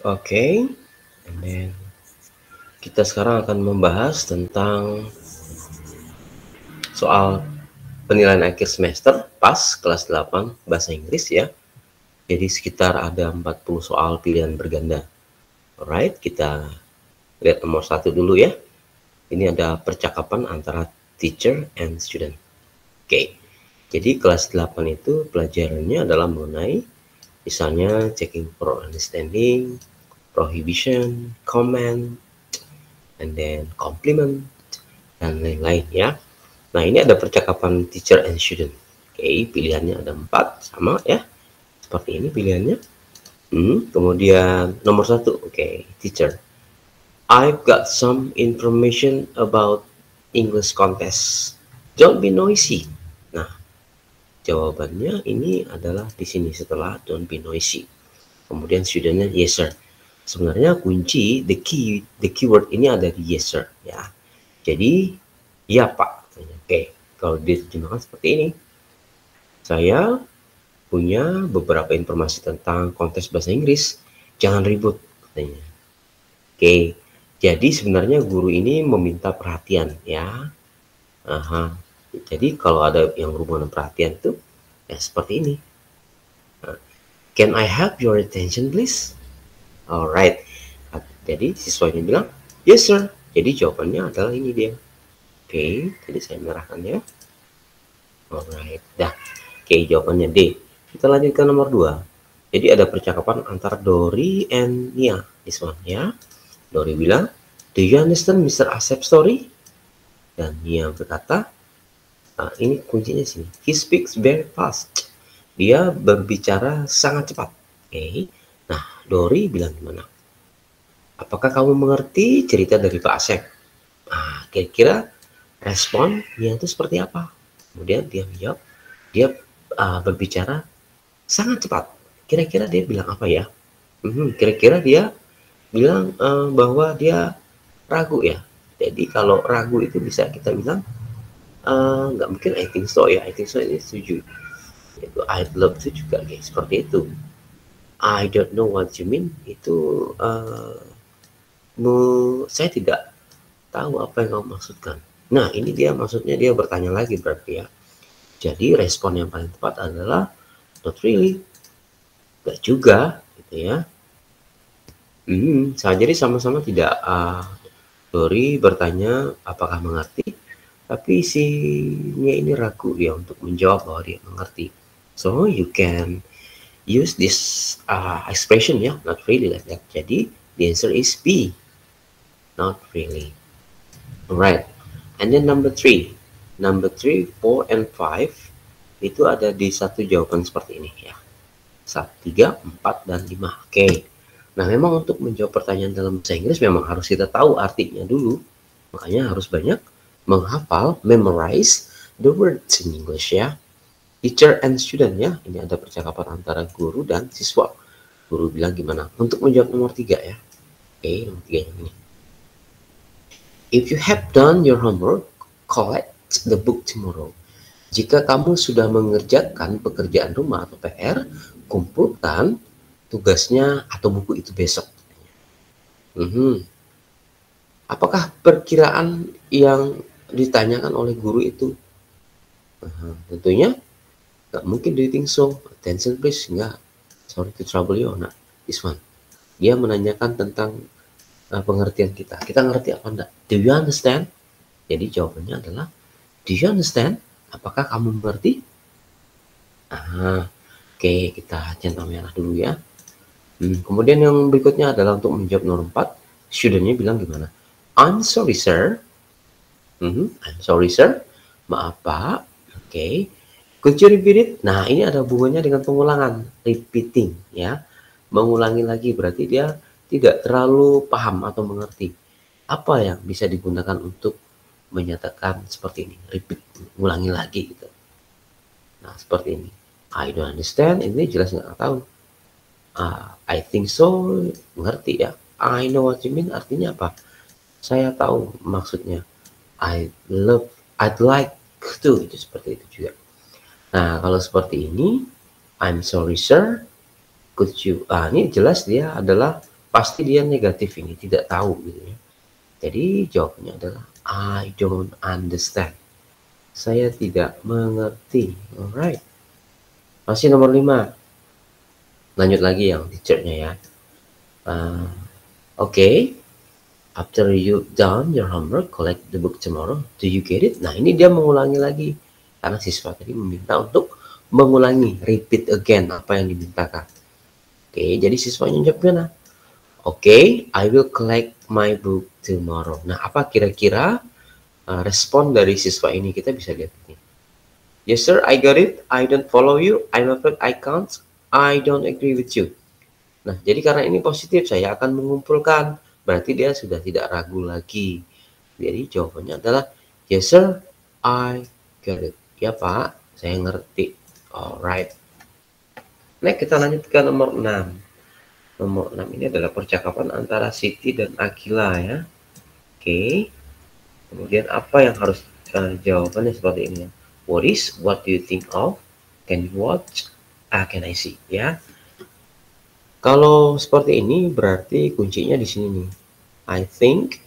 Oke, and then kita sekarang akan membahas tentang soal penilaian akhir semester PAS kelas 8 bahasa Inggris ya. Jadi sekitar ada 40 soal pilihan berganda. Alright, kita lihat nomor 1 dulu ya. Ini ada percakapan antara teacher and student. Oke, jadi kelas 8 itu pelajarannya adalah mengenai misalnya checking for understanding, prohibition, comment, and then compliment, dan lain-lain ya. Nah, ini ada percakapan teacher and student. Oke, pilihannya ada 4 sama ya. Seperti ini pilihannya. Kemudian nomor 1, oke, teacher. I've got some information about English contest. Don't be noisy. Nah, jawabannya ini adalah di sini setelah don't be noisy. Kemudian studentnya yes sir. Sebenarnya kunci the keyword ini ada di yes sir ya. Jadi ya pak. Oke, kalau diterjemahkan seperti ini. Saya punya beberapa informasi tentang kontes bahasa Inggris. Jangan ribut katanya. Oke, jadi sebenarnya guru ini meminta perhatian ya. Jadi kalau ada yang berhubungan perhatian itu ya seperti ini. Can I have your attention please? Alright. Jadi siswanya bilang yes sir. Jadi jawabannya adalah ini dia. Oke, jadi saya menyerahkan ya. Alright, dah. Oke, jawabannya D. Kita lanjutkan nomor 2. Jadi ada percakapan antara Dori and Nia. This one ya. Dori bilang, do you understand Mr. Asep story? Dan Nia berkata, ini kuncinya sini. He speaks very fast. Dia berbicara sangat cepat. Oke. Nah, Dori bilang gimana? Apakah kamu mengerti cerita dari Pak Asep? Nah, kira-kira respon Nia itu seperti apa? Kemudian dia menjawab, dia berbicara sangat cepat. Kira-kira dia bilang apa ya? Kira-kira dia bilang bahwa dia ragu ya. Jadi kalau ragu itu bisa kita bilang nggak mungkin I think so ya. I think so ini setuju. Itu I'd love to juga guys. Seperti itu. I don't know what you mean. Itu saya tidak tahu apa yang kamu maksudkan. Nah, ini dia maksudnya dia bertanya lagi berarti ya. Jadi respon yang paling tepat adalah not really. Gak juga gitu ya. Jadi sama-sama tidak Dori bertanya apakah mengerti, tapi si Nia ini ragu ya untuk menjawab bahwa dia mengerti. So you can use this expression ya, not really like that. Jadi the answer is B, not really. Alright, and then number 3, 4 and 5 itu ada di satu jawaban seperti ini ya. 3, 4, dan 5. Oke. Nah, memang untuk menjawab pertanyaan dalam bahasa Inggris memang harus kita tahu artinya dulu. Makanya harus banyak menghafal, memorize the words in English ya. Teacher and student ya. Ini ada percakapan antara guru dan siswa. Guru bilang gimana? Untuk menjawab nomor 3 ya. Oke, nomor 3 yang ini. If you have done your homework, collect the book tomorrow. Jika kamu sudah mengerjakan pekerjaan rumah atau PR, kumpulkan tugasnya atau buku itu besok. Apakah perkiraan yang ditanyakan oleh guru itu? Tentunya nggak mungkin do you think so? Attention please, nggak. Sorry to trouble you, nah this one. Dia menanyakan tentang pengertian kita. Kita ngerti apa enggak? Do you understand? Jadi jawabannya adalah do you understand? Apakah kamu mengerti? Oke, kita centang merah dulu ya. Kemudian yang berikutnya adalah untuk menjawab nomor 4. Studentnya bilang gimana? I'm sorry sir. I'm sorry sir. Maaf pak. Oke. Could you repeat it? Nah, ini ada hubungannya dengan pengulangan. Repeating ya. Mengulangi lagi berarti dia tidak terlalu paham atau mengerti. Apa yang bisa digunakan untuk menyatakan seperti ini? Repeat, ulangi lagi gitu. Nah, seperti ini. I don't understand, ini jelas nggak tahu. I think so, mengerti ya. I know what you mean, artinya apa? Saya tahu maksudnya. I'd like to, itu seperti itu juga. Nah, kalau seperti ini, I'm sorry sir, could you, ini jelas dia adalah pasti dia negatif ini, tidak tahu gitu ya. Jadi jawabannya adalah I don't understand. Saya tidak mengerti. Alright. Masih nomor 5. Lanjut lagi yang teachernya ya. Okay. After you done your homework, collect the book tomorrow. Do you get it? Nah, ini dia mengulangi lagi. Karena siswa tadi meminta untuk mengulangi, repeat again apa yang dimintakan. Oke, jadi siswanya jawab gimana? Oke, I will collect my book tomorrow. Nah, apa kira-kira respon dari siswa ini? Kita bisa lihat ini. Yes sir, I got it. I don't follow you. I'm afraid I can't. I don't agree with you. Nah, jadi karena ini positif, saya akan mengumpulkan. Berarti dia sudah tidak ragu lagi. Jadi jawabannya adalah yes sir, I got it. Ya Pak, saya ngerti. Alright. Nah, kita lanjut ke nomor 6. Nomor 6 ini adalah percakapan antara Siti dan Akila ya. Oke. Kemudian apa yang harus jawabannya seperti ini ya. What do you think of? Can you watch? Can I see? Ya. Kalau seperti ini berarti kuncinya di sini nih. I think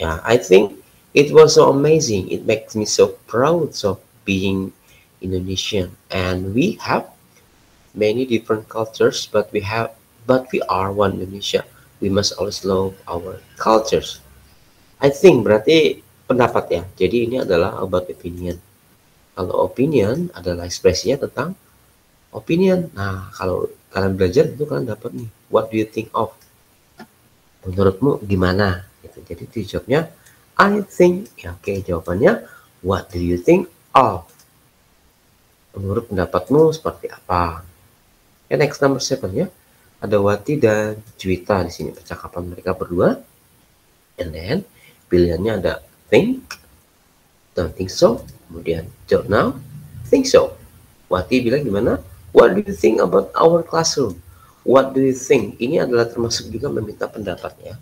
it was so amazing. It makes me so proud of being Indonesian. And we have many different cultures, but we are one Indonesia. We must always love our cultures. I think berarti pendapat ya. Jadi ini adalah about opinion. Kalau opinion adalah ekspresinya tentang opinion. Nah, kalau kalian belajar itu kalian dapat nih. What do you think of? Menurutmu gimana? Gitu. Jadi jawabnya I think. Ya, oke, jawabannya what do you think of? Menurut pendapatmu seperti apa? Ya, next number 7 ya. Ada Wati dan Juwita di sini percakapan mereka berdua. And then pilihannya ada think, don't think so, kemudian don't know, think so. Wati bilang gimana? What do you think about our classroom? What do you think? Ini adalah termasuk juga meminta pendapatnya.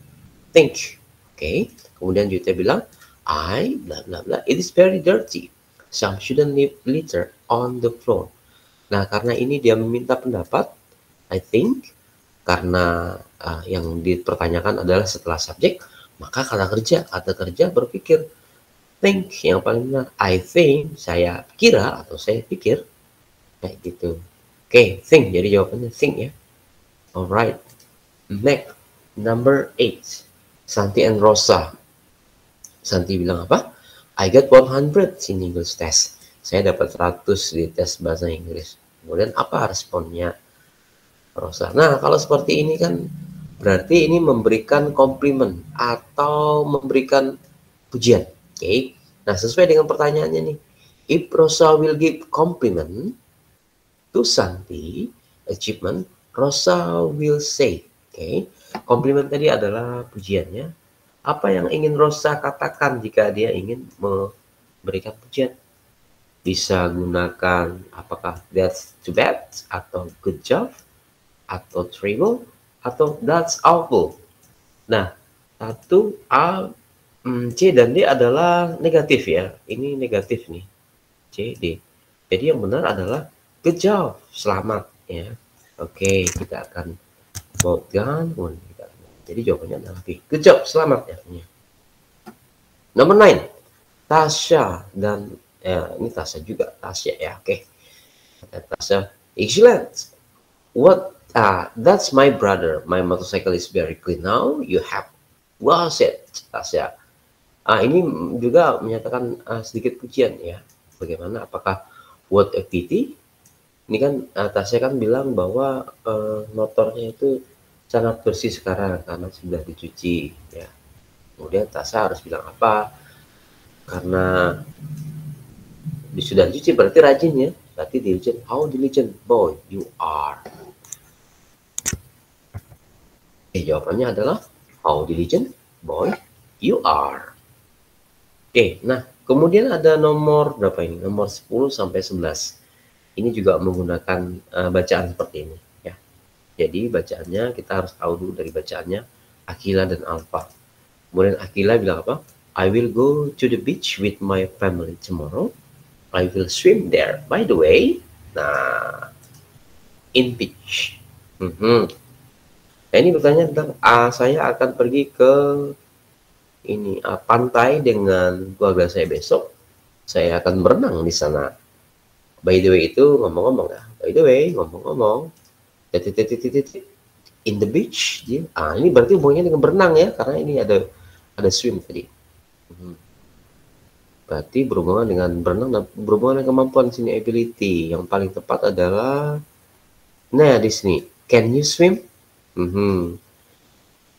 Think. Oke. Kemudian Juwita bilang, I blah blah blah. It is very dirty. Some shouldn't leave litter on the floor. Nah, karena ini dia meminta pendapat, I think, karena yang dipertanyakan adalah setelah subjek, maka kata kerja berpikir. Think yang paling benar. I think, saya kira atau saya pikir. Kayak gitu. Oke, think. Jadi jawabannya think ya. Alright. Next, number 8. Santi and Rosa. Santi bilang apa? I got 100 in English test. Saya dapat 100 di tes bahasa Inggris. Kemudian apa responnya Rosa? Nah, kalau seperti ini kan berarti ini memberikan komplimen atau memberikan pujian. Oke. Nah, sesuai dengan pertanyaannya nih. If Rosa will give compliment to Santi achievement, Rosa will say. Oke. Komplimen tadi adalah pujiannya. Apa yang ingin Rosa katakan jika dia ingin memberikan pujian? Bisa gunakan apakah that's too bad atau good job atau terrible atau that's awful. Nah, 1 A, C dan D adalah negatif ya. Ini negatif nih. C, D. Jadi yang benar adalah good job, selamat ya. Oke, kita akan vote kan. Jadi jawabannya adalah B. Good job, selamat ya. Nomor 9. Tasya dan ini Tasya juga, Tasya ya. Oke. Tasya, excellent. That's my brother. My motorcycle is very clean now. You have washed it, Tasya. Ini juga menyatakan sedikit pujian ya. Bagaimana? Apakah what a pity? Ini kan Tasya kan bilang bahwa motornya itu sangat bersih sekarang karena sudah dicuci ya. Kemudian Tasya harus bilang apa? Karena sudah dicuci berarti rajin ya. Berarti diligent. How diligent boy you are? Jawabannya adalah how diligent boy you are. Oke, nah kemudian ada nomor berapa ini? Nomor 10 sampai 11. Ini juga menggunakan bacaan seperti ini ya. Jadi bacaannya kita harus tahu dulu dari bacaannya Akila dan Alfa. Kemudian Akila bilang apa? I will go to the beach with my family tomorrow. I will swim there. By the way, nah, in beach. Nah, ini bertanya tentang saya akan pergi ke ini pantai dengan keluarga saya besok. Saya akan berenang di sana. By the way itu ngomong-ngomong ya. By the way ngomong-ngomong. In the beach. Ya. Ini berarti hubungannya dengan berenang ya, karena ini ada swim tadi. Berarti berhubungan dengan berenang dan berhubungan dengan kemampuan sini ability. Yang paling tepat adalah nah di sini. Can you swim?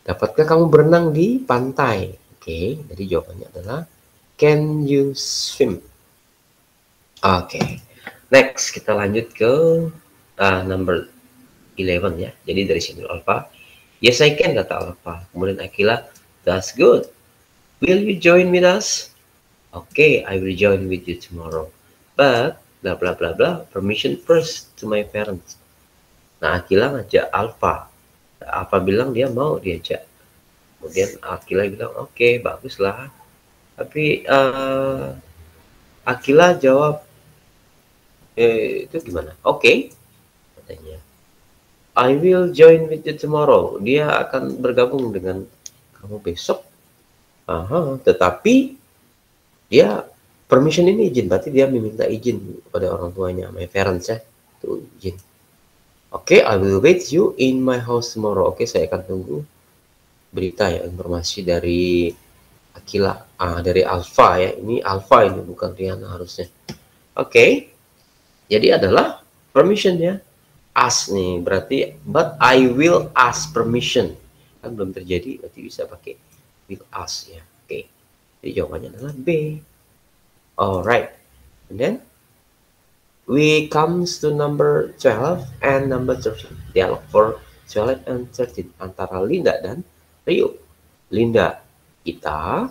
Dapatkah kamu berenang di pantai? Oke, jadi jawabannya adalah can you swim? Oke. Next kita lanjut ke number 11 ya. Jadi dari sini Alpha. Yes I can kata Alpha. Kemudian Akila, that's good. Will you join with us? Okay, I will join with you tomorrow. But blah blah blah blah. Permission first to my parents. Nah Akila ngajak Alpha. Alpha bilang dia mau diajak. Kemudian Akila bilang oke, baguslah. Tapi Akila jawab itu gimana? Oke, katanya. I will join with you tomorrow. Dia akan bergabung dengan kamu besok. Tetapi dia permission ini izin, berarti dia meminta izin kepada orang tuanya, my parents ya, itu izin. Oke, I will wait you in my house tomorrow. Oke, saya akan tunggu berita ya, informasi dari Akila, dari Alpha ya. Ini Alpha ini bukan Riana harusnya. Oke. Jadi adalah permission ya. Ask nih berarti but I will ask permission. Kan belum terjadi, berarti bisa pakai will ask ya. Oke. Jadi jawabannya adalah B. Alright. And then we comes to number 12 and number 13. Dialog for 12 and 13 antara Linda dan Rio. Linda, kita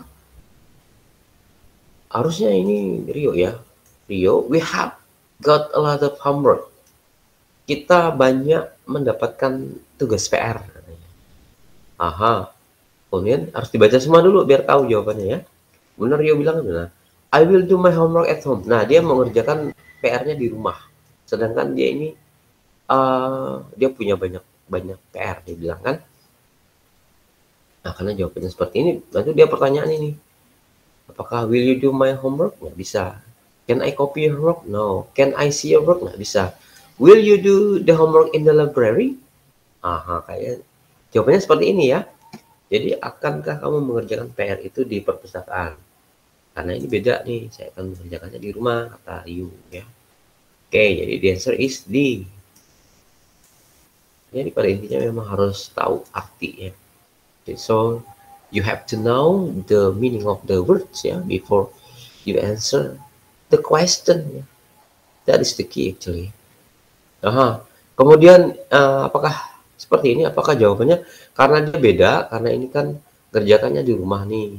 harusnya ini Rio ya. Rio, we have got a lot of homework. Kita banyak mendapatkan tugas PR. Kemudian harus dibaca semua dulu biar tahu jawabannya ya. Benar Rio bilang adalah I will do my homework at home. Nah dia mengerjakan PR-nya di rumah. Sedangkan dia ini dia punya banyak PR dia bilang kan. Nah karena jawabannya seperti ini, lalu dia pertanyaan ini. Apakah will you do my homework? Nggak bisa. Can I copy your work? No. Can I see your work? Nggak bisa. Will you do the homework in the library? Kayak jawabannya seperti ini ya. Jadi akankah kamu mengerjakan PR itu di perpustakaan? Karena ini beda nih, saya akan mengerjakannya di rumah, kata Yu ya. Oke, jadi the answer is D. Jadi pada intinya memang harus tahu arti ya. So you have to know the meaning of the words ya before you answer the question. That is the key actually. Kemudian apakah seperti ini? Apakah jawabannya karena dia beda? Karena ini kan kerjakannya di rumah nih.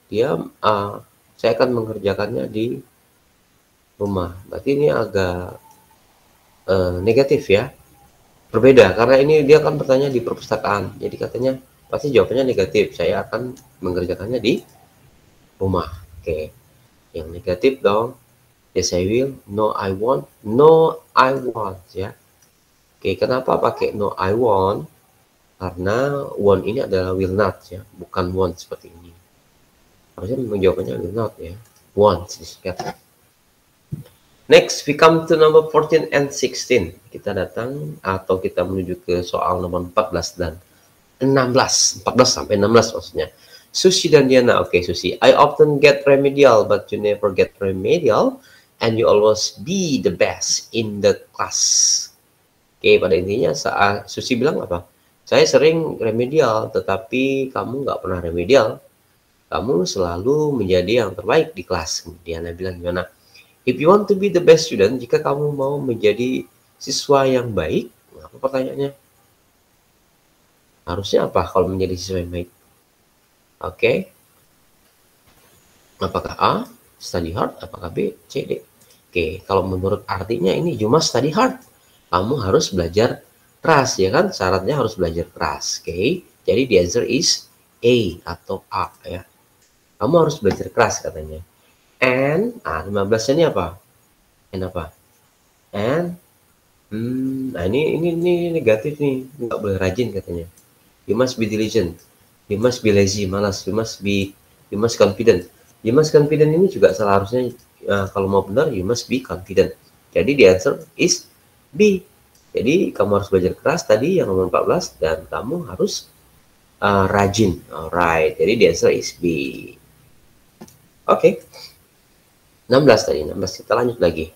Saya akan mengerjakannya di rumah. Berarti ini agak negatif ya. Berbeda karena ini dia akan bertanya di perpustakaan. Jadi katanya pasti jawabannya negatif. Saya akan mengerjakannya di rumah. Oke. Yang negatif dong. Yes I will. No I won't. No I won't ya. Oke, kenapa pakai no I won't? Karena won't ini adalah will not ya, bukan won't seperti ini. Harusnya memang jawabannya will not ya. Won't disingkat. Next, we come to number 14 and 16. Kita datang atau kita menuju ke soal nomor 14 dan 16. 14 sampai 16 maksudnya. Susi dan Diana. Oke, Susi. I often get remedial, but you never get remedial. And you always be the best in the class. Oke, pada intinya Susi bilang apa? Saya sering remedial, tetapi kamu nggak pernah remedial. Kamu selalu menjadi yang terbaik di kelas. Diana bilang gimana? If you want to be the best student, jika kamu mau menjadi siswa yang baik, apa pertanyaannya? Harusnya apa kalau menjadi siswa yang baik? Oke. Apakah A, study hard? Apakah B, C, D? Oke, kalau menurut artinya ini cuma study hard. Kamu harus belajar keras, ya kan? Syaratnya harus belajar keras. Oke, jadi the answer is A atau A ya. Kamu harus belajar keras katanya. And 15 ini apa? And apa? And Nah ini negatif nih, nggak boleh rajin katanya. You must be diligent. You must be lazy, malas. You must confident. You must confident ini juga seharusnya kalau mau benar, you must be confident. Jadi the answer is B. Jadi kamu harus belajar keras tadi yang nomor 14 dan kamu harus rajin. Alright. Jadi the answer is B. Oke. 16 tadi. 16 kita lanjut lagi.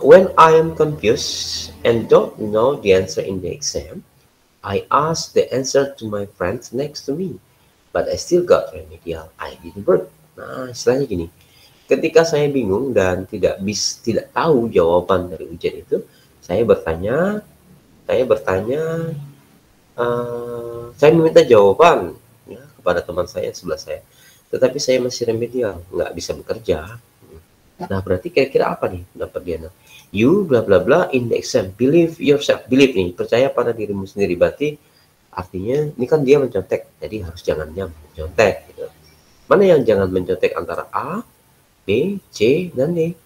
When I am confused and don't know the answer in the exam, I asked the answer to my friends next to me, but I still got remedial. I didn't work. Nah, istilahnya gini. Ketika saya bingung dan tidak tahu jawaban dari ujian itu, saya bertanya, saya meminta jawaban ya, kepada teman saya sebelah saya. Tetapi saya masih remedial, nggak bisa bekerja. Nah, berarti kira-kira apa nih pendapat dia? You bla bla bla in the exam. Believe yourself. Believe nih, percaya pada dirimu sendiri. Berarti artinya ini kan dia mencontek, jadi harus jangan yang mencontek gitu. Mana yang jangan mencontek antara A, B, C, dan D?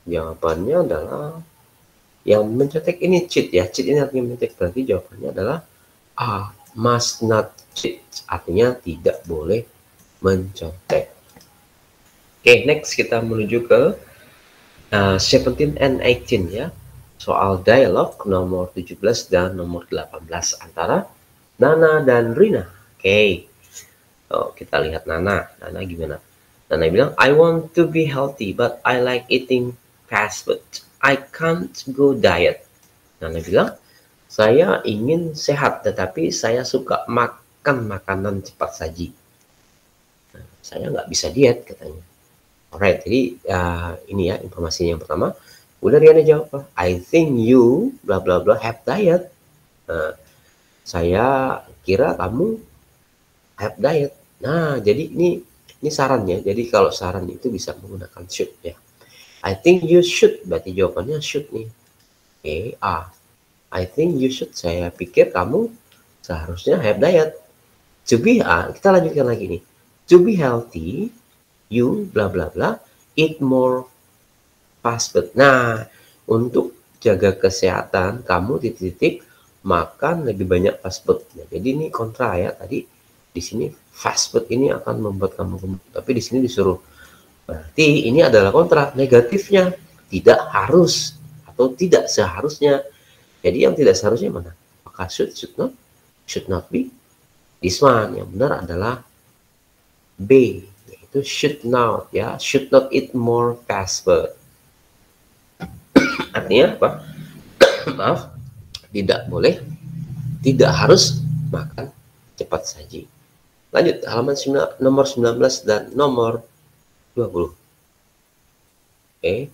Jawabannya adalah yang mencontek ini cheat ya. Cheat ini artinya mencontek. Berarti jawabannya adalah A, must not cheat. Artinya tidak boleh mencontek. Oke, next kita menuju ke 17 and 18 ya. Soal dialog nomor 17 dan nomor 18 antara Nana dan Rina. Oke. Oh, kita lihat Nana. Nana gimana? Nana bilang, I want to be healthy, but I like eating fast food. I can't go diet. Nana bilang, saya ingin sehat, tetapi saya suka makan makanan cepat saji. Nah, saya nggak bisa diet, katanya. Alright, jadi ini ya informasinya yang pertama. Udah Riana jawab apa? I think you bla bla bla have diet. Nah, saya kira kamu have diet. Nah, jadi ini sarannya. Jadi kalau saran itu bisa menggunakan should ya. I think you should, berarti jawabannya should nih. Oke, I think you should. Saya pikir kamu seharusnya have diet. To be kita lanjutkan lagi nih. To be healthy, you bla bla bla eat more fast food. Nah, untuk jaga kesehatan kamu titik makan lebih banyak fast food. Nah, jadi ini kontra ya tadi di sini fast food ini akan membuat kamu gemuk, tapi di sini disuruh. Berarti ini adalah kontra, negatifnya tidak harus atau tidak seharusnya. Jadi yang tidak seharusnya mana? Maka should not be. This one yang benar adalah B. Itu should not ya, should not eat more fast food. Artinya apa? Maaf, tidak boleh, tidak harus makan cepat saji. Lanjut halaman nomor 19 dan nomor 20. Oke.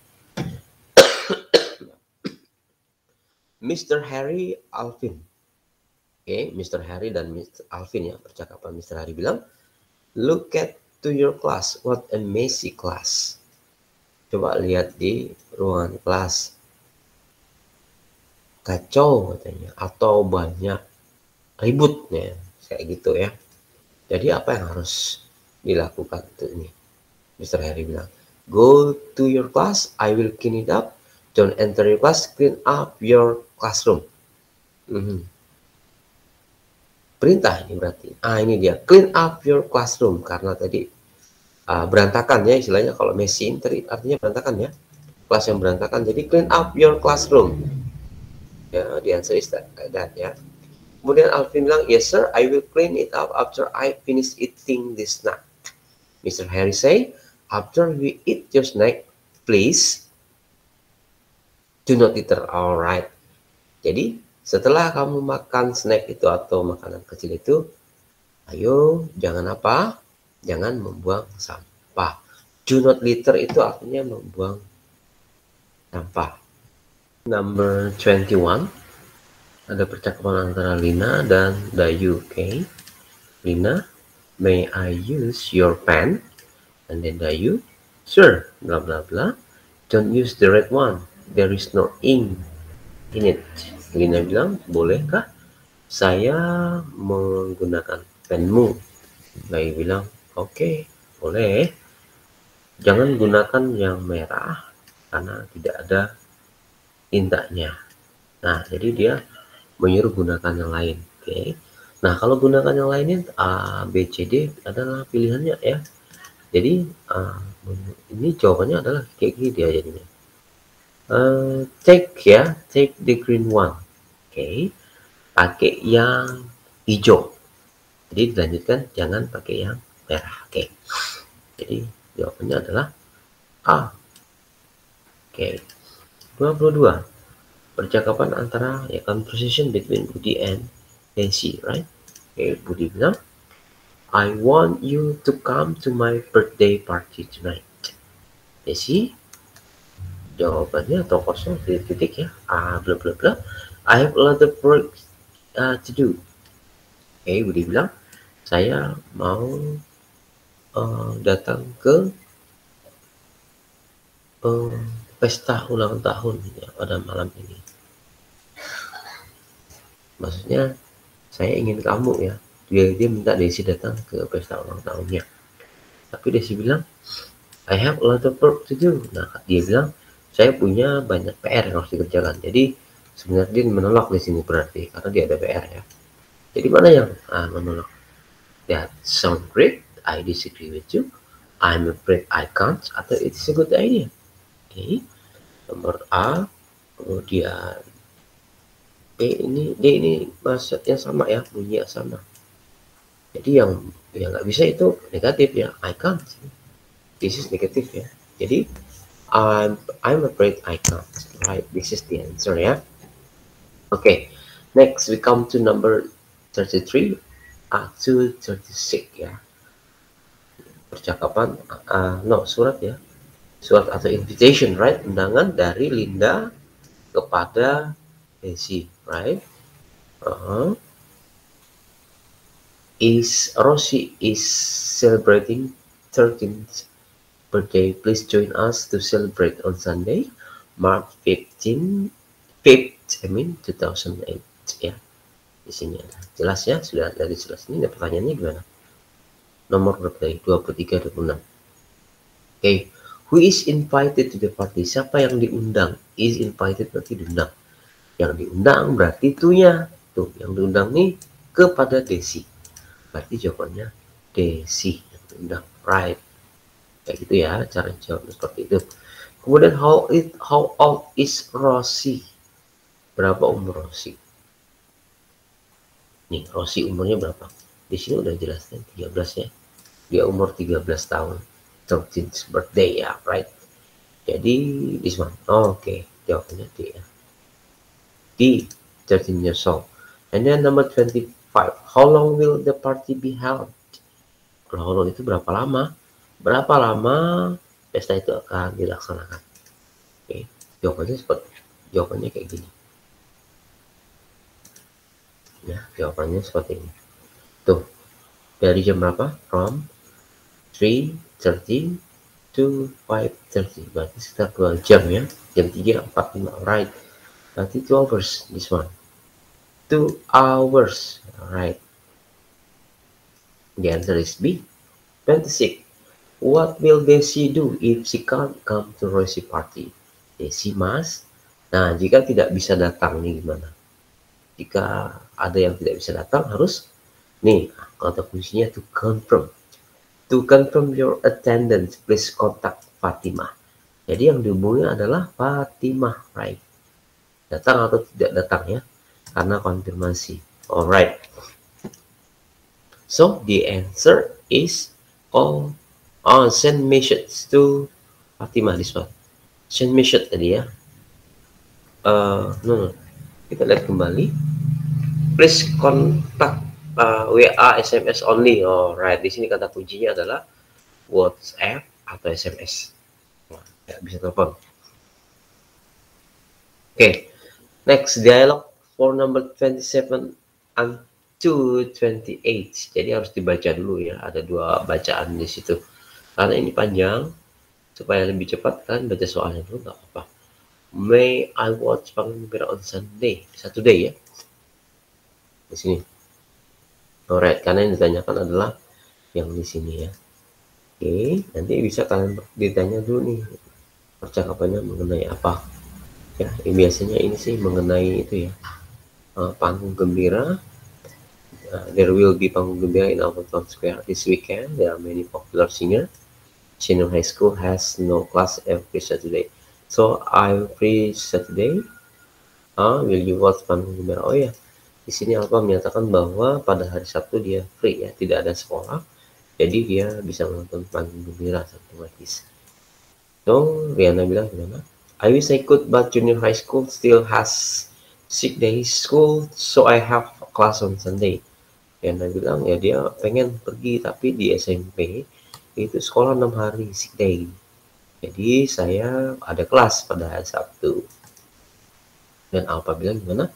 Mr. Harry Alvin. Oke, Mr. Harry dan Mr. Alvin ya, percakapan Mr. Harry bilang, look at to your class, what a messy class. Coba lihat di ruangan kelas. Kacau katanya, atau banyak ributnya, kayak gitu ya. Jadi apa yang harus dilakukan tuh ini? Mr. Harry bilang, go to your class, I will clean it up. Don't enter your class, clean up your classroom. Perintah ini berarti. Ini dia, clean up your classroom, karena tadi berantakan ya istilahnya. Kalau messy artinya berantakan ya, kelas yang berantakan. Jadi clean up your classroom ya, the answer is that ya. Kemudian Alvin bilang, yes sir, I will clean it up after I finish eating this snack. Mr. Harry say, after we eat your snack, please do not litter. Alright. Jadi setelah kamu makan snack itu atau makanan kecil itu, ayo jangan apa? Jangan membuang sampah. Do not litter itu artinya membuang sampah. Number 21. Ada percakapan antara Lina dan Dayu. Okay. Lina, may I use your pen? And then Dayu, sure, blah blah blah. Don't use the red one. There is no ink in it. Lina bilang, bolehkah saya menggunakan penmu? Dayu bilang, oke, boleh. Jangan gunakan yang merah karena tidak ada tintanya. Nah, jadi dia menyuruh gunakan yang lain. Oke. Nah, kalau gunakan yang lainnya A, B, C, D adalah pilihannya ya. Jadi ini jawabannya adalah kayak gini dia jadinya. Take the green one. Oke. Pakai yang hijau. Jadi dilanjutkan, jangan pakai yang merah. Oke. Jadi jawabannya adalah A. Oke. 22. Percakapan antara conversation between Budi and Nancy, right? Oke, Budi bilang, I want you to come to my birthday party tonight. Nancy, jawabannya atau kosong titik ya. Bla bla bla. I have a lot of work to do. Oke, Budi bilang, saya mau datang ke pesta ulang tahun ya, pada malam ini. Maksudnya saya ingin kamu ya. Dia minta Desi datang ke pesta ulang tahunnya. Tapi Desi bilang, I have a lot of work to do. Nah, dia bilang, saya punya banyak PR yang harus dikerjakan. Jadi sebenarnya dia menolak di sini berarti karena dia ada PR ya. Jadi mana yang menolak? That sound great. I disagree with you. I'm afraid I can't. Atau it's a good idea. Oke. Nomor A. Kemudian D ini maksudnya sama ya, bunyi yang sama. Jadi yang nggak bisa itu negatif ya. I can't. This is negatif ya. Jadi I'm afraid I can't. Right, this is the answer ya. Okay, next we come to number 33 to 36 ya. Percakapan surat ya. Surat atau invitation, right? Undangan dari Linda kepada Desi, right? Rosie is celebrating 13th birthday. Please join us to celebrate on Sunday, March 5th, 2008 ya. Di sini ada jelas ya, sudah dari jelas ini. Ada pertanyaannya gimana? Nomor berapa tadi? 23, 26. Okay. Who is invited to the party? Siapa yang diundang? Is invited berarti diundang. Yang diundang berarti itunya. Tuh, yang diundang nih kepada Desi. Berarti jawabannya Desi yang diundang. Right. Kayak gitu ya, cara jawab seperti itu. Kemudian how old is Rosie? Berapa umur Rosie? Nih, Rosie umurnya berapa? Di sini udah jelas kan, 13 ya. Dia umur 13 tahun. 13th birthday ya, right? Jadi this one. Okay, jawabannya D ya. D, 13 years old. And then number 25. How long will the party be held? How long itu berapa lama? Berapa lama pesta itu akan dilaksanakan? Oke, jawabannya kayak gini. Ya, jawabannya seperti ini. Tuh, dari jam berapa? From 3:30 to 5:30. Berarti sekitar 2 jam ya. Jam 3, 4, 5. Alright. Berarti 2 hours. This one. 2 hours. Alright. The answer is B. 26. What will Desi do if she can't come to Rosie party? Desi must. Nah, jika tidak bisa datang nih gimana? Jika ada yang tidak bisa datang harus nih kata kuncinya to confirm. To confirm your attendance, please contact Fatimah. Jadi yang dihubungi adalah Fatimah, right? Datang atau tidak datang ya, karena konfirmasi. Alright. So the answer is send message to Fatimah this one. Send message tadi ya. No. Kita lihat kembali. Please contact WA, SMS only. Alright, di sini kata kuncinya adalah WhatsApp atau SMS. Nah, ya, bisa telepon. Okay, next dialog for number 27 and to 28. Jadi harus dibaca dulu ya. Ada 2 bacaan di situ. Karena ini panjang, supaya lebih cepat kan baca soalnya dulu nggak apa-apa. May I watch Pangandaran on Sunday? Saturday ya. Di sini. Alright, karena yang ditanyakan adalah yang di sini ya. Oke, nanti bisa kalian ditanya dulu nih percakapannya mengenai apa. Ya, biasanya ini sih mengenai itu ya, panggung gembira. There will be panggung gembira in Alberton Square this weekend. There are many popular singers. Senior high school has no class every Saturday. So I'm free Saturday. Will you watch panggung gembira? Oh ya, di sini Alfa menyatakan bahwa pada hari Sabtu dia free ya, tidak ada sekolah. Jadi dia bisa menonton panggung gembira something like this. So Rihanna bilang gimana? I wish I could, but junior high school still has 6 days school, so I have class on Sunday. Rihanna bilang ya dia pengen pergi, tapi di SMP itu sekolah 6 hari 6 day. Jadi saya ada kelas pada hari Sabtu. Dan Alfa bilang gimana?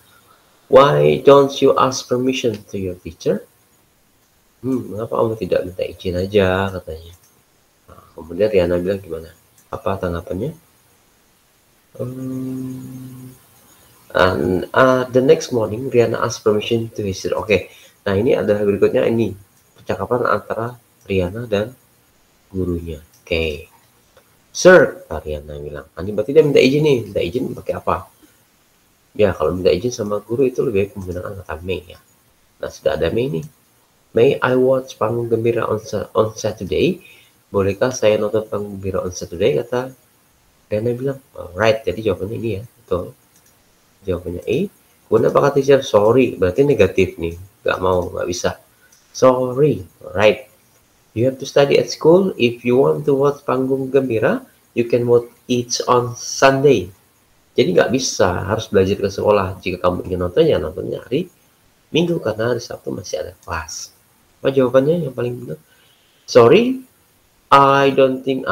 Why don't you ask permission to your teacher? Mengapa kamu tidak minta izin aja, katanya. Nah, kemudian Rihanna bilang gimana? Apa tanggapannya? The next morning, Rihanna asked permission to his teacher. Oke, nah ini adalah berikutnya ini percakapan antara Rihanna dan gurunya. Oke, sir, Rihanna bilang. Ini berarti dia minta izin nih. Minta izin pakai apa? Ya, kalau minta izin sama guru itu lebih baik menggunakan kata may ya. Nah, sudah ada may nih. May I watch panggung gembira on Saturday? Bolehkah saya nonton panggung gembira on Saturday? Kata Rihanna bilang, alright. Jadi jawabannya ini ya, betul. Jawabannya A. Kemudian apa kata teacher? Sorry, berarti negatif nih. Gak mau, gak bisa. Sorry, alright. You have to study at school. If you want to watch panggung gembira, you can watch it on Sunday. Jadi nggak bisa, harus belajar ke sekolah. Jika kamu ingin nonton, ya nontonnya hari Minggu, karena hari Sabtu masih ada kelas. Apa jawabannya yang paling benar? Sorry, I don't think,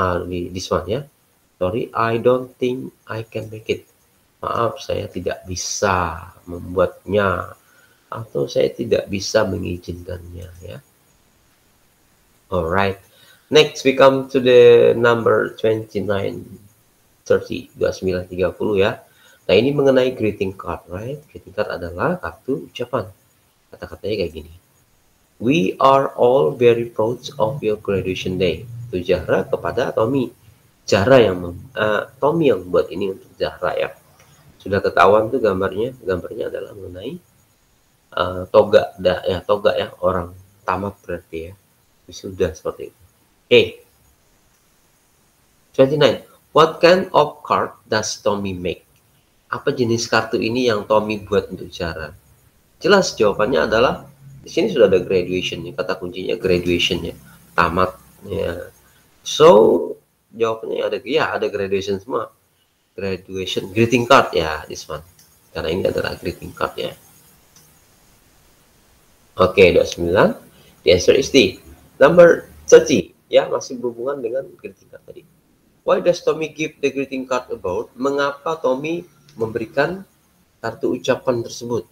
this one ya. Sorry, I don't think I can make it. Maaf, saya tidak bisa membuatnya. Atau saya tidak bisa mengizinkannya ya. Alright. Next, we come to the number 29. 29, 30 ya. Nah, ini mengenai greeting card, right? Greeting card adalah kartu ucapan. Kata-katanya kayak gini. We are all very proud of your graduation day. Itu Zahra kepada Tommy. Tommy yang buat ini untuk Zahra ya. Sudah ketahuan tuh gambarnya. Gambarnya adalah mengenai toga ya, orang tamat berarti ya. Sudah seperti itu. Okay. 29. What kind of card does Tommy make? Apa jenis kartu ini yang Tommy buat untuk Zahra? Jelas jawabannya adalah di sini sudah ada graduation ya, kata kuncinya graduation ya, tamat ya. So jawabannya ada graduation semua. Graduation greeting card ya, this one. Karena ini adalah greeting card ya. Oke, 29. The answer is D. Number 30 ya, masih berhubungan dengan greeting card tadi. Why does Tommy give the greeting card about? Mengapa Tommy memberikan kartu ucapan tersebut?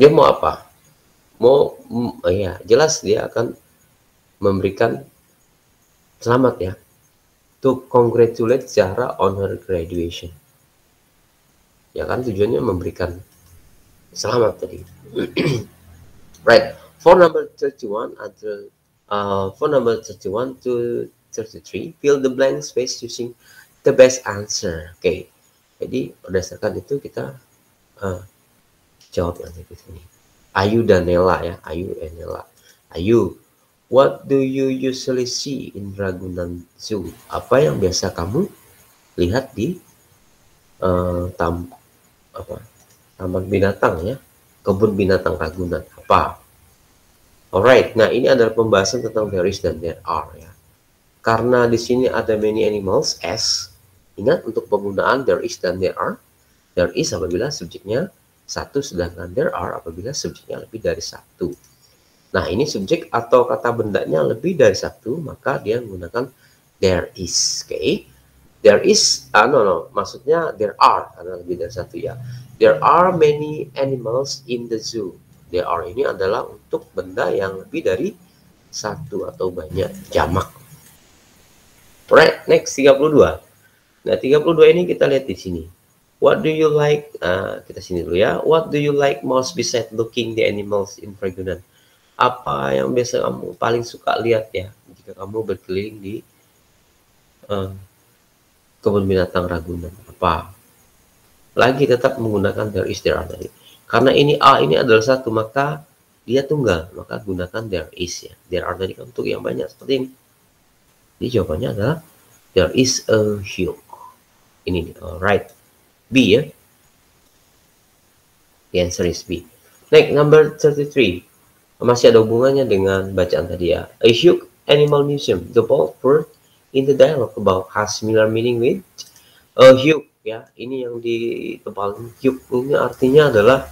Dia mau apa? Ya jelas dia akan memberikan selamat ya. To congratulate Zahra on her graduation. Ya kan tujuannya memberikan selamat tadi. Right. For number 31 to 33, fill the blank space using the best answer. Oke. Jadi berdasarkan itu kita jawab yang di sini. Ayu dan Nela ya. Ayu and Nela. Ayu, what do you usually see in Ragunan Zoo? Apa yang biasa kamu lihat di taman binatang ya, kebun binatang Ragunan? Apa? Alright, nah ini adalah pembahasan tentang there is dan there are ya. Karena di sini ada many animals, S. Ingat untuk penggunaan there is dan there are. There is apabila subjeknya satu, sedangkan there are apabila subjeknya lebih dari satu. Nah, ini subjek atau kata bendanya lebih dari satu, maka dia menggunakan there is. Okay? There is, maksudnya there are, karena lebih dari satu ya. There are many animals in the zoo. There are ini adalah untuk benda yang lebih dari satu atau banyak, jamak. Alright, next 32. Nah, 32 ini kita lihat di sini. What do you like? Kita sini dulu ya. What do you like most besides looking the animals in Ragunan? Apa yang biasa kamu paling suka lihat ya jika kamu berkeliling di kebun binatang Ragunan. Apa? Lagi tetap menggunakan there is, there are tadi. Karena ini A ini adalah satu, maka dia tunggal. Maka gunakan there is ya. There are tadi kan untuk yang banyak seperti ini. Jadi jawabannya adalah there is a hug. Ini nih, alright. B ya. The answer is B. Next, number 33. Masih ada hubungannya dengan bacaan tadi ya. A hug animal museum. The bold word in the dialogue about has similar meaning with a hug. Ya, ini yang ditebal hug ini artinya adalah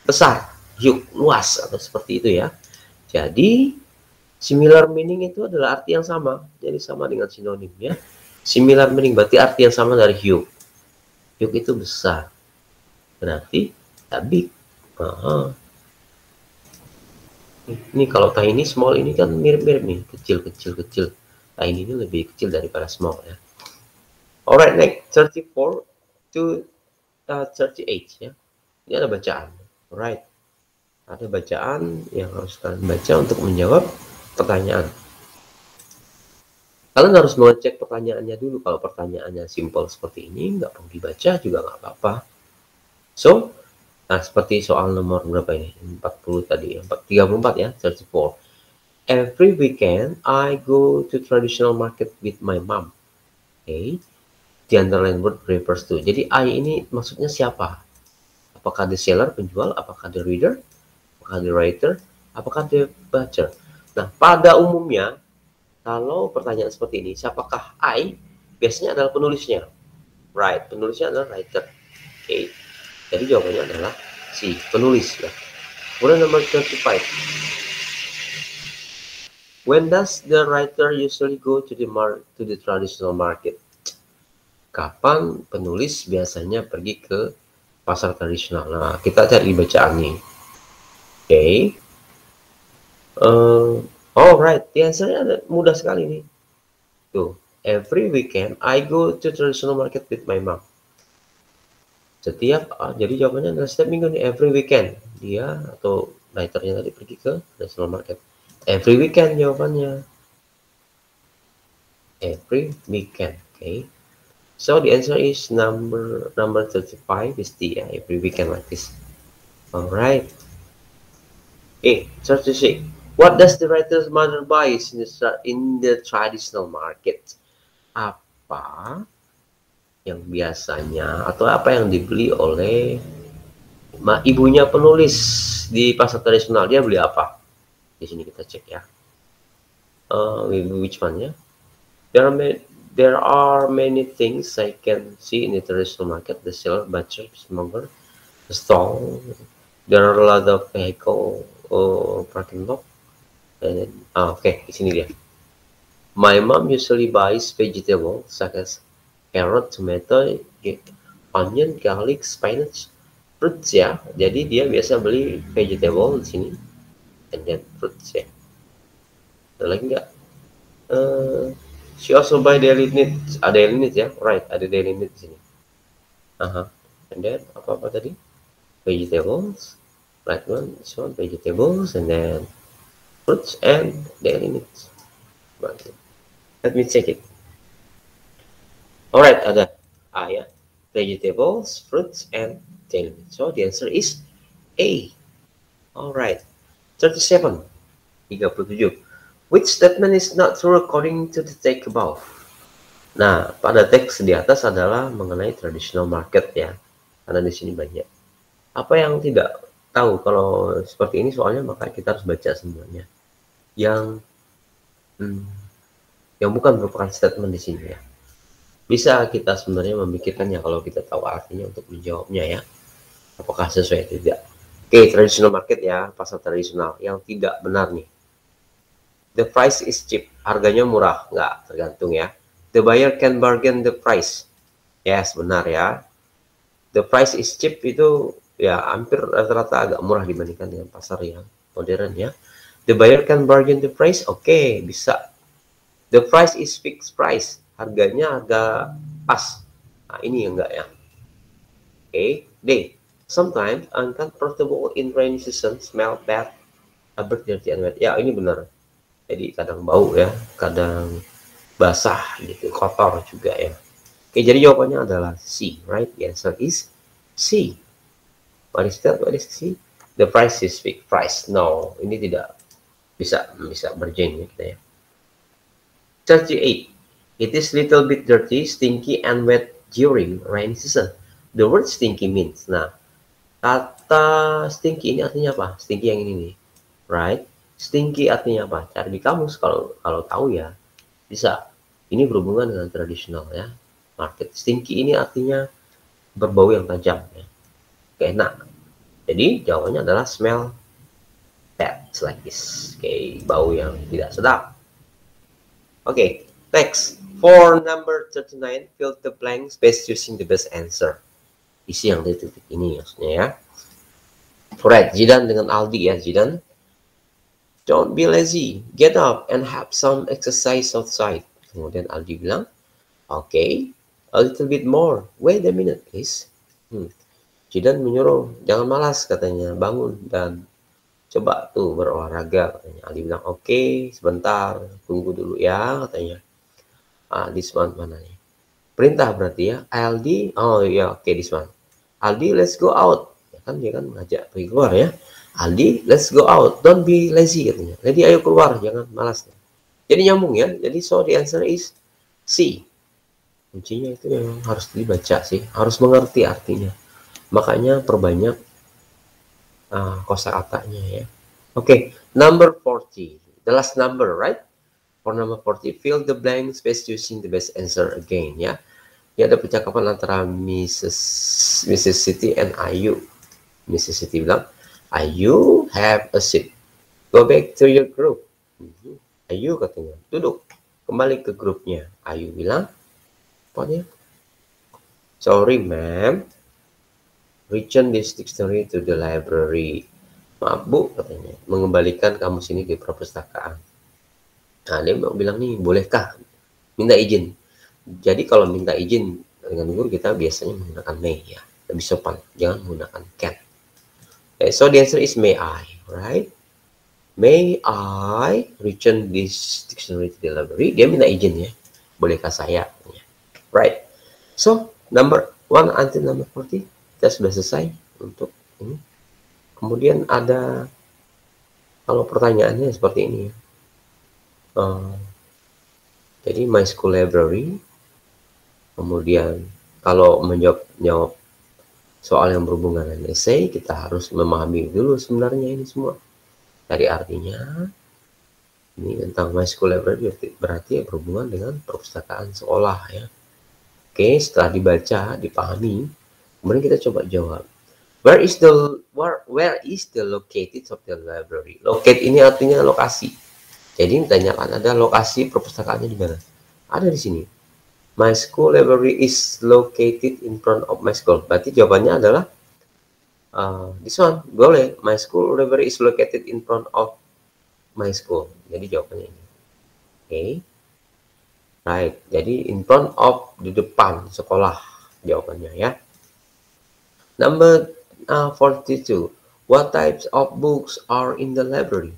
besar, hug luas atau seperti itu ya. Jadi similar meaning itu adalah arti yang sama, jadi sama dengan sinonim ya. Similar meaning berarti arti yang sama dari hug. Hug itu besar, berarti big. Ini kalau tiny, small ini kan mirip-mirip nih, kecil. Tiny ini lebih kecil daripada small ya. Alright, next 34 to 38 ya. Ini ada bacaan. Alright. Ada bacaan yang harus kalian baca untuk menjawab pertanyaan. Kalian harus mengecek pertanyaannya dulu. Kalau pertanyaannya simple seperti ini, nggak perlu dibaca juga nggak apa-apa. So, nah seperti soal nomor berapa ini? 40 tadi, 34 ya, 34. Every weekend, I go to traditional market with my mom. Okay. The underline word refers to. Jadi I ini maksudnya siapa? Apakah the seller, penjual? Apakah the reader? Apakah the writer? Apakah the butcher? Nah, pada umumnya, kalau pertanyaan seperti ini, siapakah I? Biasanya adalah penulisnya. Right, penulisnya adalah writer. Oke. Okay. Jadi jawabannya adalah si penulis. Ya. Kemudian nomor 35. When does the writer usually go to the traditional market? Kapan penulis biasanya pergi ke pasar tradisional? Nah, kita cari bacaan nih. Oke. Okay. Alright, the answer-nya mudah sekali nih. Tuh, every weekend I go to traditional market with my mom. Jadi jawabannya adalah setiap minggu nih, every weekend. Dia atau writernya tadi pergi ke traditional market. Every weekend jawabannya. Every weekend, oke. Okay. So the answer is number 35 is the every weekend like this. Alright. Okay, 36. What does the writer's mother buy in the traditional market? Apa yang biasanya atau apa yang dibeli oleh ibunya penulis di pasar tradisional? Dia beli apa? Di sini kita cek ya. Which one ya? There are many things I can see in the traditional market. The seller, butcher, smoker, the stall. There are a lot of vehicle parking lot. Okay, di sini dia. My mom usually buys vegetables such as carrot, tomato, onion, garlic, spinach, fruits ya. Jadi dia biasa beli vegetable di sini, and then fruits ya. Ada lagi nggak? She also buy daily needs. Ada daily needs ya, right? Ada daily needs di sini. And then apa tadi? Vegetables, right one, so vegetables, and then fruits and daily needs. Let me check it. Alright, ada ya, vegetables, fruits, and daily needs. So the answer is A. Alright, 37. Which statement is not true according to the text above? Nah, pada teks di atas adalah mengenai traditional market ya. Karena di sini banyak. Apa yang tidak tahu kalau seperti ini soalnya, maka kita harus baca semuanya. Yang bukan merupakan statement di sini ya. Bisa kita sebenarnya memikirkannya kalau kita tahu artinya untuk menjawabnya ya. Apakah sesuai atau tidak. Oke, traditional market ya, pasar tradisional. Yang tidak benar nih. The price is cheap. Harganya murah. Nggak, tergantung ya. The buyer can bargain the price. Yes, benar ya. The price is cheap itu ya hampir rata-rata agak murah dibandingkan dengan pasar yang modern ya. The buyer can bargain the price. Oke, bisa. The price is fixed price. Harganya harga pas. Nah, ini enggak ya. Oke, D. Sometimes uncomfortable in rainy season, smell bad, a bit dirty and wet. Ya, ini benar. Jadi kadang bau ya, kadang basah gitu, kotor juga ya. Oke, jadi jawabannya adalah C, right? The answer is C. What is that? What is C? The price is fixed. Price. No, ini tidak bisa berjain ya kita ya. 38. It is little bit dirty, stinky, and wet during rainy season. The word stinky means. Nah, kata stinky ini artinya apa? Stinky yang ini nih, right? Stinky artinya apa? Cari di kamus kalau tahu ya bisa. Ini berhubungan dengan tradisional ya. Market. Stinky ini artinya berbau yang tajam ya. Enak. Jadi jawabannya adalah smell bad like this. Oke, bau yang tidak sedap. Oke, next. For number 39, fill the blank space using the best answer. Isi yang di titik ini maksudnya ya. Alright, Jidan dengan Aldi ya, Jidan. Don't be lazy. Get up and have some exercise outside. Kemudian Aldi bilang, okay, a little bit more. Wait a minute, please. Jidan menyuruh, jangan malas katanya, bangun dan coba tuh berolahraga katanya. Aldi bilang, oke, sebentar, tunggu dulu ya katanya. This one mana nih? Perintah berarti ya, Aldi, oh iya, oke, this one. Aldi, let's go out. Ya kan dia kan ngajak pergi keluar ya. Aldi, let's go out, don't be lazy katanya. Jadi ayo keluar, jangan malas. Jadi nyambung ya, jadi so the answer is C. Kuncinya itu memang harus dibaca sih, harus mengerti artinya. Makanya perbanyak kosakatanya ya. Oke, number 40. The last number, right? For number 40, fill the blank space using the best answer again ya. Ini ada percakapan antara Mrs. Siti and Ayu. Mrs. Siti bilang, Ayu, have a seat. Go back to your group. Ayu katanya, duduk. Kembali ke grupnya. Ayu bilang, apa dia? Sorry, ma'am. Return this dictionary to the library. Maaf bu, katanya, mengembalikan kamus ini di perpustakaan. Nah, dia mau bilang nih, bolehkah minta izin? Jadi kalau minta izin dengan guru kita biasanya menggunakan may ya, lebih sopan. Jangan menggunakan can. Okay, so the answer is may I, right? May I return this dictionary to the library? Dia minta izin ya, bolehkah saya? Right. So number 1 until number 40. Kita sudah selesai untuk ini. Kemudian ada, kalau pertanyaannya seperti ini ya. Jadi my school library. Kemudian kalau menjawab soal yang berhubungan dengan essay, kita harus memahami dulu sebenarnya ini semua. Dari artinya, ini tentang my school library berarti berhubungan dengan perpustakaan sekolah ya. Oke, setelah dibaca, dipahami, kemudian kita coba jawab. Where is the located of the library? Locate ini artinya lokasi. Jadi ditanyakan ada lokasi perpustakaannya di mana? Ada di sini. My school library is located in front of my school. Berarti jawabannya adalah this one. Boleh. My school library is located in front of my school. Jadi jawabannya ini. Okay. Right. Jadi in front of, di depan sekolah jawabannya ya. Number 42. What types of books are in the library?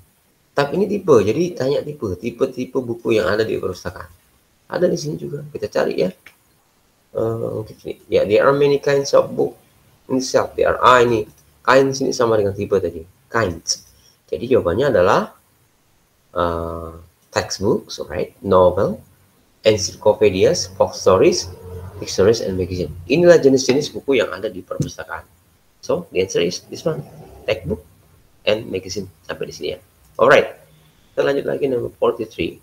Type ini tipe. Jadi tanya tipe buku yang ada di perpustakaan. Ada di sini juga. Kita cari ya. Ya, there are many kinds of book in itself. There are ini. Kind sini sama dengan tipe tadi. Kinds. Jadi jawabannya adalah textbooks, right? Novel, encyclopedias, folk stories, dictionaries, and magazine. Inilah jenis-jenis buku yang ada di perpustakaan. So, the answer is this one. Textbook and magazine. Sampai di sini ya. Alright. Kita lanjut lagi nomor 43.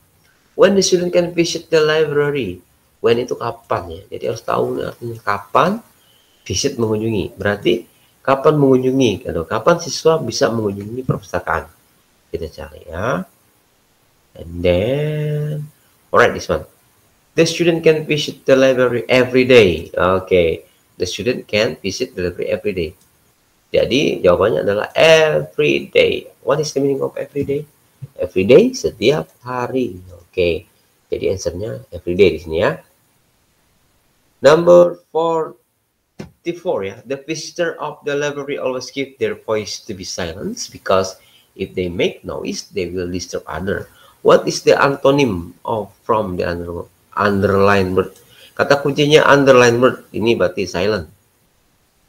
When the student can visit the library. When itu kapan ya. Jadi harus tahu artinya kapan visit, mengunjungi. Berarti kapan mengunjungi. Kapan siswa bisa mengunjungi perpustakaan. Kita cari ya. And then, alright, this one. The student can visit the library every day. Okay. The student can visit the library every day. Jadi jawabannya adalah every day. What is the meaning of every day? Every day, setiap hari. Oke. Jadi answernya every day di sini ya. Number 44 ya. The visitor of the library always keep their voice to be silenced because if they make noise, they will disturb other. What is the antonym of from the underlined word? Kata kuncinya underline word, ini berarti silent.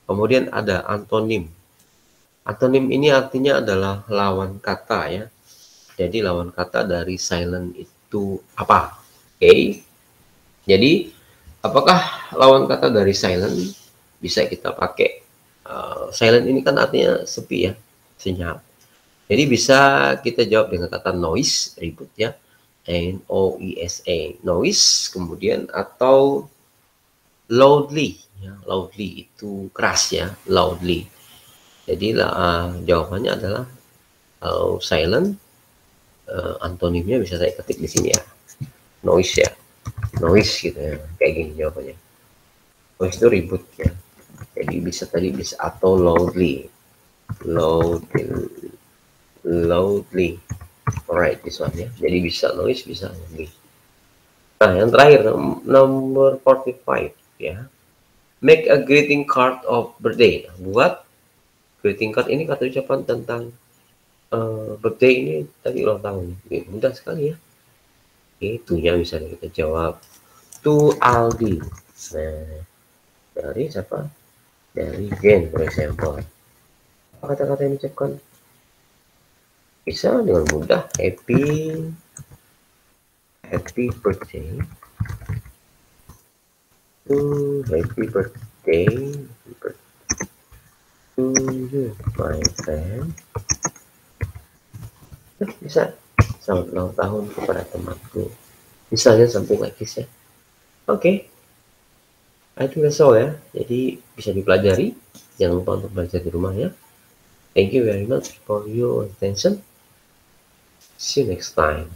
Kemudian ada antonim. Antonim ini artinya adalah lawan kata ya. Jadi lawan kata dari silent itu apa? Oke. Jadi apakah lawan kata dari silent bisa kita pakai? Silent ini kan artinya sepi ya, senyap. Jadi bisa kita jawab dengan kata noise, ribut ya. N-O-I-S-E, noise. Kemudian atau loudly ya, loudly itu keras ya, loudly. Jadi jawabannya adalah silent. Antonimnya bisa saya ketik di sini ya, noise ya, noise gitu ya, kayak gini jawabannya. Noise itu ribut ya, jadi bisa tadi bisa atau loudly, loudly, alright, this one ya. Jadi bisa noise, bisa loudly. Nah yang terakhir number 45 ya, make a greeting card of birthday. Buat greeting card ini kata ucapan tentang birthday ini tadi ulang tahun. Mudah sekali ya. Itunya misalnya kita jawab to Aldi. Nah, dari siapa? Dari Jen, for example. Apa kata-kata yang diucapkan? Bisa dengan mudah. Happy birthday to happy birthday to you, my friend. Bisa selamat ulang tahun kepada temanku. Misalnya something like this ya. Oke. I think that's all ya. Jadi bisa dipelajari. Jangan lupa untuk belajar di rumah ya. Thank you very much for your attention. See you next time.